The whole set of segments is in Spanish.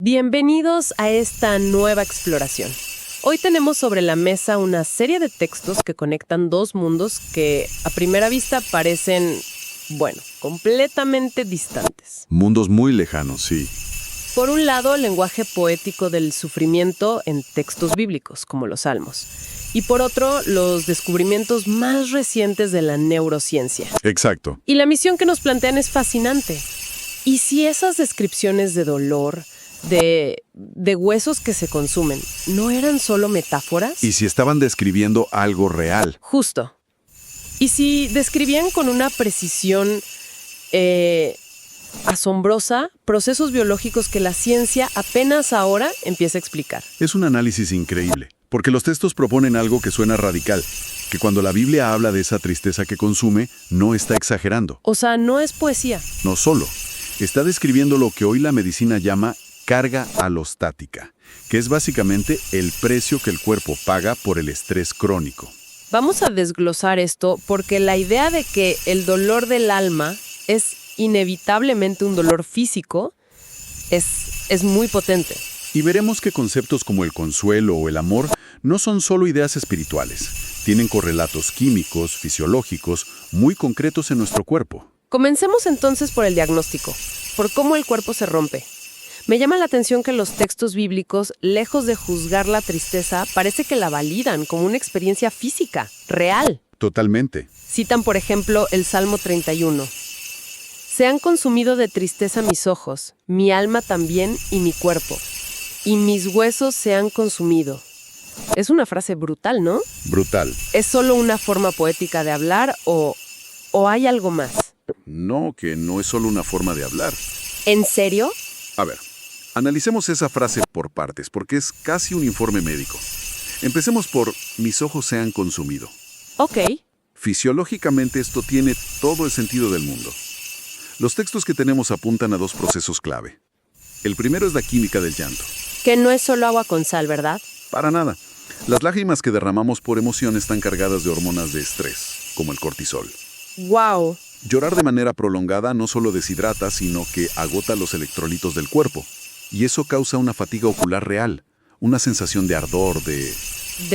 Bienvenidos a esta nueva exploración. Hoy tenemos sobre la mesa una serie de textos que conectan dos mundos que a primera vista parecen, completamente distantes. Mundos muy lejanos, sí. Por un lado, el lenguaje poético del sufrimiento en textos bíblicos, como los Salmos. Y por otro, los descubrimientos más recientes de la neurociencia. Exacto. Y la misión que nos plantean es fascinante. ¿Y si esas descripciones de dolor, de huesos que se consumen, no eran solo metáforas? ¿Y si estaban describiendo algo real? Justo. ¿Y si describían con una precisión asombrosa procesos biológicos que la ciencia apenas ahora empieza a explicar? Es un análisis increíble, porque los textos proponen algo que suena radical, que cuando la Biblia habla de esa tristeza que consume, no está exagerando. O sea, no es poesía. No solo, está describiendo lo que hoy la medicina llama carga alostática, que es básicamente el precio que el cuerpo paga por el estrés crónico. Vamos a desglosar esto porque la idea de que el dolor del alma es inevitablemente un dolor físico es muy potente. Y veremos que conceptos como el consuelo o el amor no son solo ideas espirituales. Tienen correlatos químicos, fisiológicos, muy concretos en nuestro cuerpo. Comencemos entonces por el diagnóstico, por cómo el cuerpo se rompe. Me llama la atención que los textos bíblicos, lejos de juzgar la tristeza, parece que la validan como una experiencia física, real. Totalmente. Citan, por ejemplo, el Salmo 31. Se han consumido de tristeza mis ojos, mi alma también y mi cuerpo, y mis huesos se han consumido. Es una frase brutal, ¿no? Brutal. ¿Es solo una forma poética de hablar o hay algo más? No, que no es solo una forma de hablar. ¿En serio? A ver, analicemos esa frase por partes, porque es casi un informe médico. Empecemos por mis ojos se han consumido. Ok. Fisiológicamente esto tiene todo el sentido del mundo. Los textos que tenemos apuntan a dos procesos clave. El primero es la química del llanto. Que no es solo agua con sal, ¿verdad? Para nada. Las lágrimas que derramamos por emoción están cargadas de hormonas de estrés, como el cortisol. ¡Wow! Llorar de manera prolongada no solo deshidrata, sino que agota los electrolitos del cuerpo. Y eso causa una fatiga ocular real, una sensación de ardor, de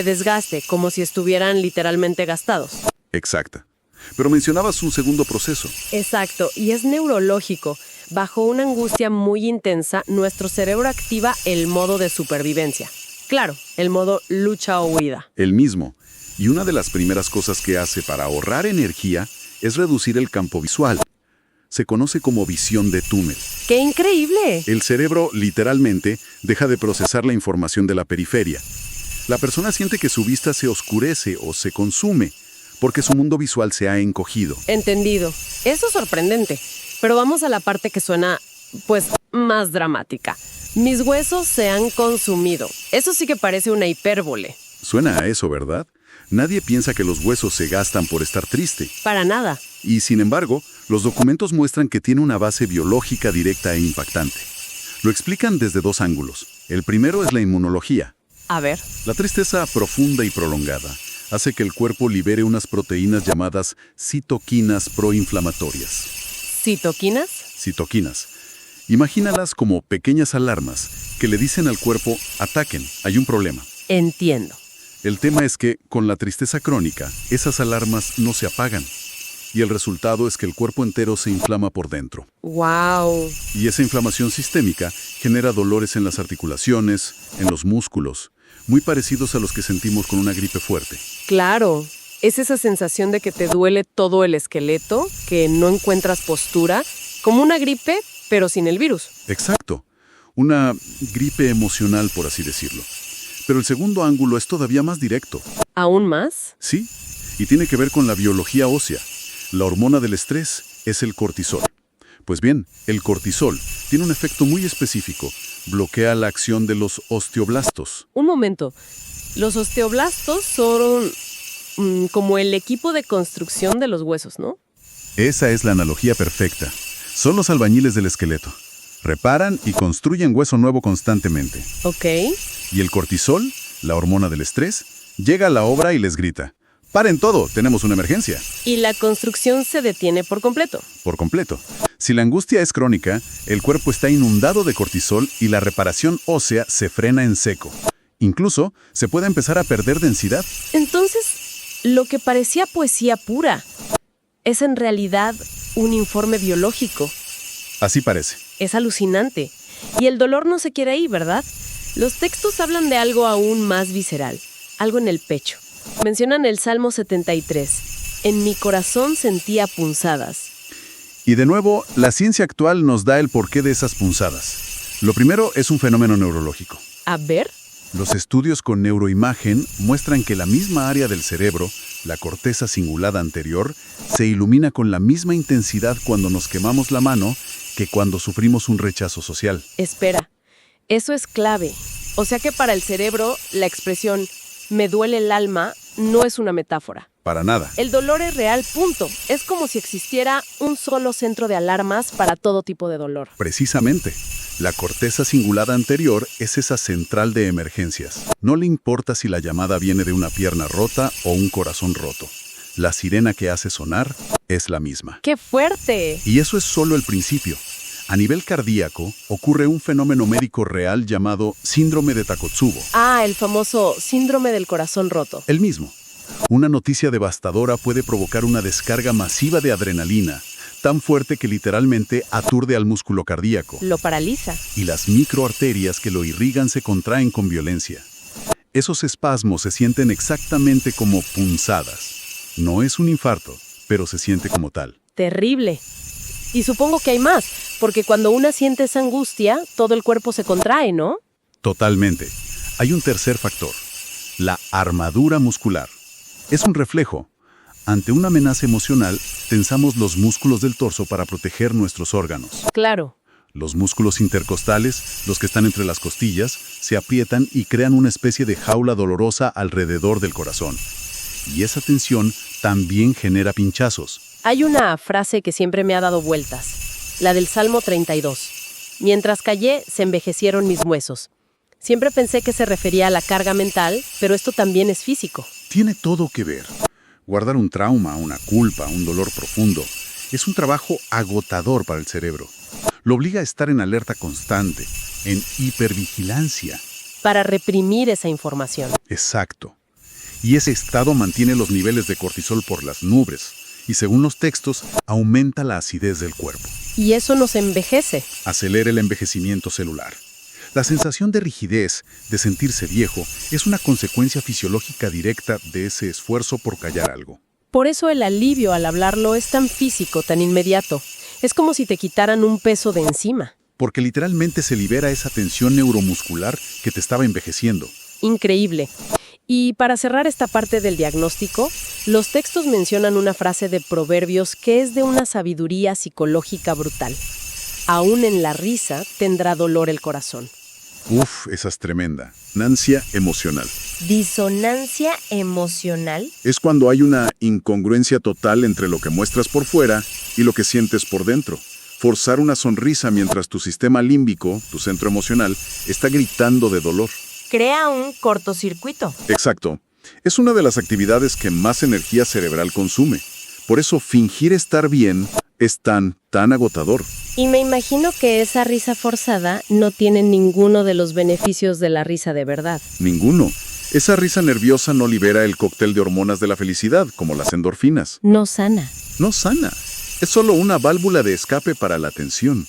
desgaste, como si estuvieran literalmente gastados. Exacta. Pero mencionabas un segundo proceso. Exacto, y es neurológico. Bajo una angustia muy intensa, nuestro cerebro activa el modo de supervivencia. Claro, el modo lucha o huida. El mismo. Y una de las primeras cosas que hace para ahorrar energía es reducir el campo visual. Se conoce como visión de túnel. ¡Qué increíble! El cerebro, literalmente, deja de procesar la información de la periferia. La persona siente que su vista se oscurece o se consume, porque su mundo visual se ha encogido. Entendido. Eso es sorprendente. Pero vamos a la parte que suena, más dramática. Mis huesos se han consumido. Eso sí que parece una hipérbole. Suena a eso, ¿verdad? Nadie piensa que los huesos se gastan por estar triste. Para nada. Y sin embargo, los documentos muestran que tiene una base biológica directa e impactante. Lo explican desde dos ángulos. El primero es la inmunología. A ver. La tristeza profunda y prolongada hace que el cuerpo libere unas proteínas llamadas citoquinas proinflamatorias. ¿Citoquinas? Citoquinas. Imagínalas como pequeñas alarmas que le dicen al cuerpo, ataquen, hay un problema. Entiendo. El tema es que, con la tristeza crónica, esas alarmas no se apagan. Y el resultado es que el cuerpo entero se inflama por dentro. ¡Wow! Y esa inflamación sistémica genera dolores en las articulaciones, en los músculos, muy parecidos a los que sentimos con una gripe fuerte. Claro. Es esa sensación de que te duele todo el esqueleto, que no encuentras postura, como una gripe, pero sin el virus. Exacto. Una gripe emocional, por así decirlo. Pero el segundo ángulo es todavía más directo. ¿Aún más? Sí, y tiene que ver con la biología ósea. La hormona del estrés es el cortisol. Pues bien, el cortisol tiene un efecto muy específico. Bloquea la acción de los osteoblastos. Un momento. Los osteoblastos son como el equipo de construcción de los huesos, ¿no? Esa es la analogía perfecta. Son los albañiles del esqueleto. Reparan y construyen hueso nuevo constantemente. Ok. Y el cortisol, la hormona del estrés, llega a la obra y les grita: ¡paren todo! ¡Tenemos una emergencia! Y la construcción se detiene por completo. Por completo. Si la angustia es crónica, el cuerpo está inundado de cortisol y la reparación ósea se frena en seco. Incluso se puede empezar a perder densidad. Entonces, lo que parecía poesía pura es en realidad un informe biológico. Así parece. Es alucinante. Y el dolor no se quiere ahí, ¿verdad? Los textos hablan de algo aún más visceral, algo en el pecho. Mencionan el Salmo 73. En mi corazón sentía punzadas. Y de nuevo, la ciencia actual nos da el porqué de esas punzadas. Lo primero es un fenómeno neurológico. A ver. Los estudios con neuroimagen muestran que la misma área del cerebro, la corteza cingulada anterior, se ilumina con la misma intensidad cuando nos quemamos la mano que cuando sufrimos un rechazo social. Espera, eso es clave. O sea que para el cerebro, la expresión me duele el alma no es una metáfora. Para nada. El dolor es real, punto. Es como si existiera un solo centro de alarmas para todo tipo de dolor. Precisamente. La corteza cingulada anterior es esa central de emergencias. No le importa si la llamada viene de una pierna rota o un corazón roto. La sirena que hace sonar es la misma. ¡Qué fuerte! Y eso es solo el principio. A nivel cardíaco, ocurre un fenómeno médico real llamado síndrome de Takotsubo. Ah, el famoso síndrome del corazón roto. El mismo. Una noticia devastadora puede provocar una descarga masiva de adrenalina, tan fuerte que literalmente aturde al músculo cardíaco. Lo paraliza. Y las microarterias que lo irrigan se contraen con violencia. Esos espasmos se sienten exactamente como punzadas. No es un infarto, pero se siente como tal. Terrible. Y supongo que hay más, porque cuando una siente esa angustia, todo el cuerpo se contrae, ¿no? Totalmente. Hay un tercer factor, la armadura muscular. Es un reflejo. Ante una amenaza emocional, tensamos los músculos del torso para proteger nuestros órganos. Claro. Los músculos intercostales, los que están entre las costillas, se aprietan y crean una especie de jaula dolorosa alrededor del corazón. Y esa tensión también genera pinchazos. Hay una frase que siempre me ha dado vueltas, la del Salmo 32. Mientras callé, se envejecieron mis huesos. Siempre pensé que se refería a la carga mental, pero esto también es físico. Tiene todo que ver. Guardar un trauma, una culpa, un dolor profundo, es un trabajo agotador para el cerebro. Lo obliga a estar en alerta constante, en hipervigilancia. Para reprimir esa información. Exacto. Y ese estado mantiene los niveles de cortisol por las nubes, y según los textos, aumenta la acidez del cuerpo. Y eso nos envejece. Acelera el envejecimiento celular. La sensación de rigidez, de sentirse viejo, es una consecuencia fisiológica directa de ese esfuerzo por callar algo. Por eso el alivio al hablarlo es tan físico, tan inmediato. Es como si te quitaran un peso de encima. Porque literalmente se libera esa tensión neuromuscular que te estaba envejeciendo. Increíble. Y para cerrar esta parte del diagnóstico, los textos mencionan una frase de Proverbios que es de una sabiduría psicológica brutal. Aún en la risa tendrá dolor el corazón. Uf, esa es tremenda. Disonancia emocional. ¿Disonancia emocional? Es cuando hay una incongruencia total entre lo que muestras por fuera y lo que sientes por dentro. Forzar una sonrisa mientras tu sistema límbico, tu centro emocional, está gritando de dolor. Crea un cortocircuito. Exacto. Es una de las actividades que más energía cerebral consume. Por eso fingir estar bien es tan agotador. Y me imagino que esa risa forzada no tiene ninguno de los beneficios de la risa de verdad. Ninguno. Esa risa nerviosa no libera el cóctel de hormonas de la felicidad, como las endorfinas. No sana. No sana. Es solo una válvula de escape para la tensión.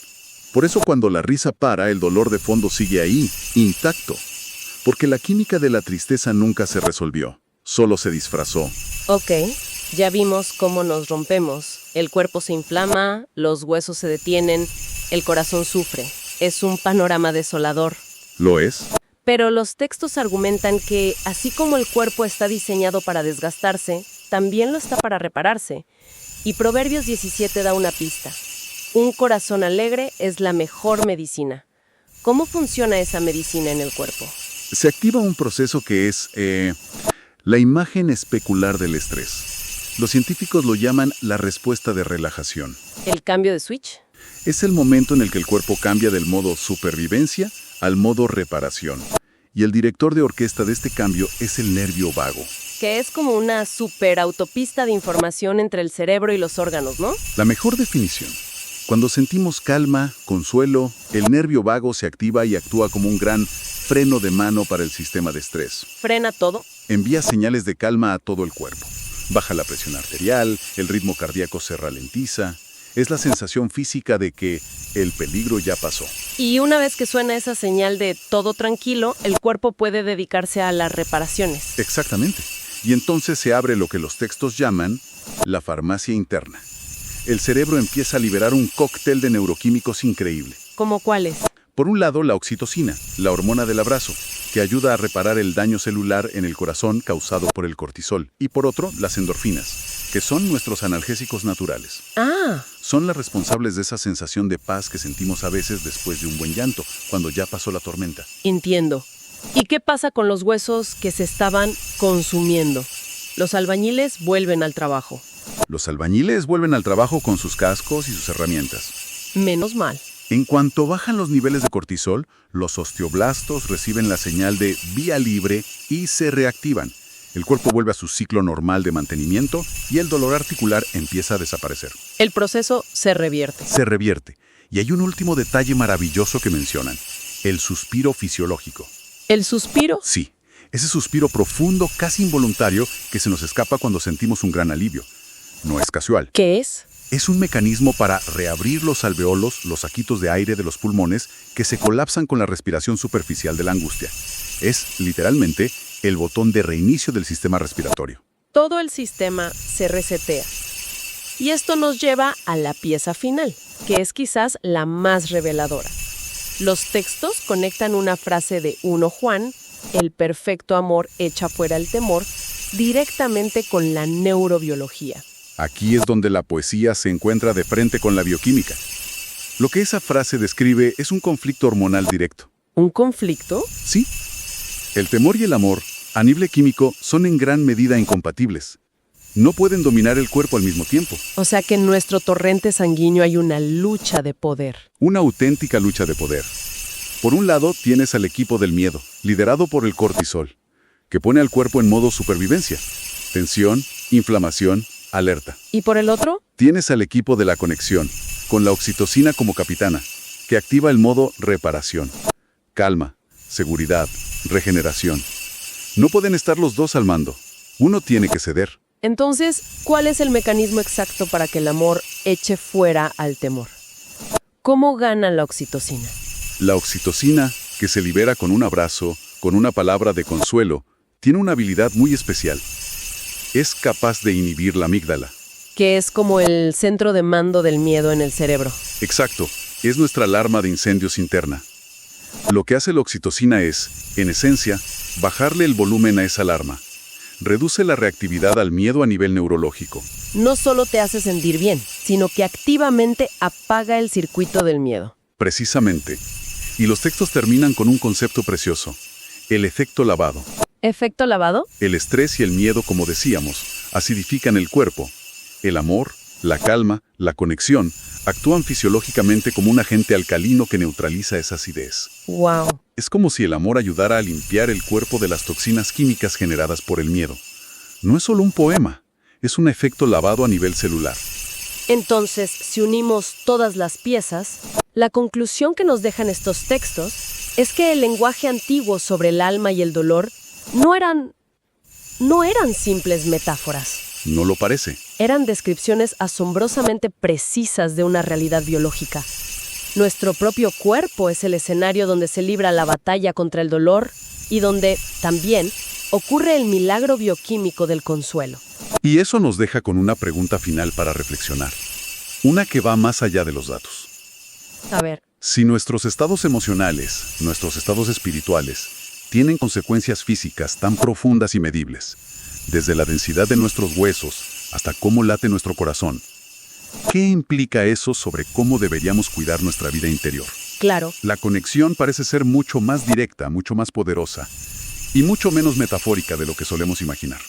Por eso cuando la risa para, el dolor de fondo sigue ahí, intacto. Porque la química de la tristeza nunca se resolvió, solo se disfrazó. Ok, ya vimos cómo nos rompemos. El cuerpo se inflama, los huesos se detienen, el corazón sufre. Es un panorama desolador. ¿Lo es? Pero los textos argumentan que, así como el cuerpo está diseñado para desgastarse, también lo está para repararse. Y Proverbios 17 da una pista. Un corazón alegre es la mejor medicina. ¿Cómo funciona esa medicina en el cuerpo? Se activa un proceso que es la imagen especular del estrés. Los científicos lo llaman la respuesta de relajación. ¿El cambio de switch? Es el momento en el que el cuerpo cambia del modo supervivencia al modo reparación. Y el director de orquesta de este cambio es el nervio vago. Que es como una superautopista de información entre el cerebro y los órganos, ¿no? La mejor definición. Cuando sentimos calma, consuelo, el nervio vago se activa y actúa como un gran freno de mano para el sistema de estrés. ¿Frena todo? Envía señales de calma a todo el cuerpo. Baja la presión arterial, el ritmo cardíaco se ralentiza. Es la sensación física de que el peligro ya pasó. Y una vez que suena esa señal de todo tranquilo, el cuerpo puede dedicarse a las reparaciones. Exactamente. Y entonces se abre lo que los textos llaman la farmacia interna. El cerebro empieza a liberar un cóctel de neuroquímicos increíble. ¿Cómo cuáles? Por un lado, la oxitocina, la hormona del abrazo, que ayuda a reparar el daño celular en el corazón causado por el cortisol. Y por otro, las endorfinas, que son nuestros analgésicos naturales. Ah, Son las responsables de esa sensación de paz que sentimos a veces después de un buen llanto, cuando ya pasó la tormenta. entiendo. ¿Y qué pasa con los huesos que se estaban consumiendo? Los albañiles vuelven al trabajo. Los albañiles vuelven al trabajo con sus cascos y sus herramientas. Menos mal. En cuanto bajan los niveles de cortisol, los osteoblastos reciben la señal de vía libre y se reactivan. El cuerpo vuelve a su ciclo normal de mantenimiento y el dolor articular empieza a desaparecer. El proceso se revierte. Se revierte. Y hay un último detalle maravilloso que mencionan: el suspiro fisiológico. ¿El suspiro? Sí, ese suspiro profundo, casi involuntario, que se nos escapa cuando sentimos un gran alivio. No es casual. ¿Qué es? Es un mecanismo para reabrir los alveolos, los saquitos de aire de los pulmones, que se colapsan con la respiración superficial de la angustia. Es, literalmente, el botón de reinicio del sistema respiratorio. Todo el sistema se resetea. Y esto nos lleva a la pieza final, que es quizás la más reveladora. Los textos conectan una frase de 1 Juan, el perfecto amor echa fuera el temor, directamente con la neurobiología. Aquí es donde la poesía se encuentra de frente con la bioquímica. Lo que esa frase describe es un conflicto hormonal directo. ¿Un conflicto? Sí. El temor y el amor, a nivel químico, son en gran medida incompatibles. No pueden dominar el cuerpo al mismo tiempo. O sea que en nuestro torrente sanguíneo hay una lucha de poder. Una auténtica lucha de poder. Por un lado, tienes al equipo del miedo, liderado por el cortisol, que pone al cuerpo en modo supervivencia. Tensión, inflamación, alerta. ¿Y por el otro? Tienes al equipo de la conexión, con la oxitocina como capitana, que activa el modo reparación. Calma, seguridad, regeneración. No pueden estar los dos al mando. Uno tiene que ceder. Entonces, ¿cuál es el mecanismo exacto para que el amor eche fuera al temor? ¿Cómo gana la oxitocina? La oxitocina, que se libera con un abrazo, con una palabra de consuelo, tiene una habilidad muy especial. Es capaz de inhibir la amígdala. Que es como el centro de mando del miedo en el cerebro. Exacto, es nuestra alarma de incendios interna. Lo que hace la oxitocina es, en esencia, bajarle el volumen a esa alarma. Reduce la reactividad al miedo a nivel neurológico. No solo te hace sentir bien, sino que activamente apaga el circuito del miedo. Precisamente. Y los textos terminan con un concepto precioso: el efecto lavado. ¿Efecto lavado? El estrés y el miedo, como decíamos, acidifican el cuerpo. El amor, la calma, la conexión, actúan fisiológicamente como un agente alcalino que neutraliza esa acidez. ¡Wow! Es como si el amor ayudara a limpiar el cuerpo de las toxinas químicas generadas por el miedo. No es solo un poema, es un efecto lavado a nivel celular. Entonces, si unimos todas las piezas, la conclusión que nos dejan estos textos es que el lenguaje antiguo sobre el alma y el dolor no eran simples metáforas. No lo parece. Eran descripciones asombrosamente precisas de una realidad biológica. Nuestro propio cuerpo es el escenario donde se libra la batalla contra el dolor y donde, también, ocurre el milagro bioquímico del consuelo. Y eso nos deja con una pregunta final para reflexionar. Una que va más allá de los datos. A ver. Si nuestros estados emocionales, nuestros estados espirituales, tienen consecuencias físicas tan profundas y medibles, desde la densidad de nuestros huesos hasta cómo late nuestro corazón, ¿qué implica eso sobre cómo deberíamos cuidar nuestra vida interior? Claro. La conexión parece ser mucho más directa, mucho más poderosa y mucho menos metafórica de lo que solemos imaginar.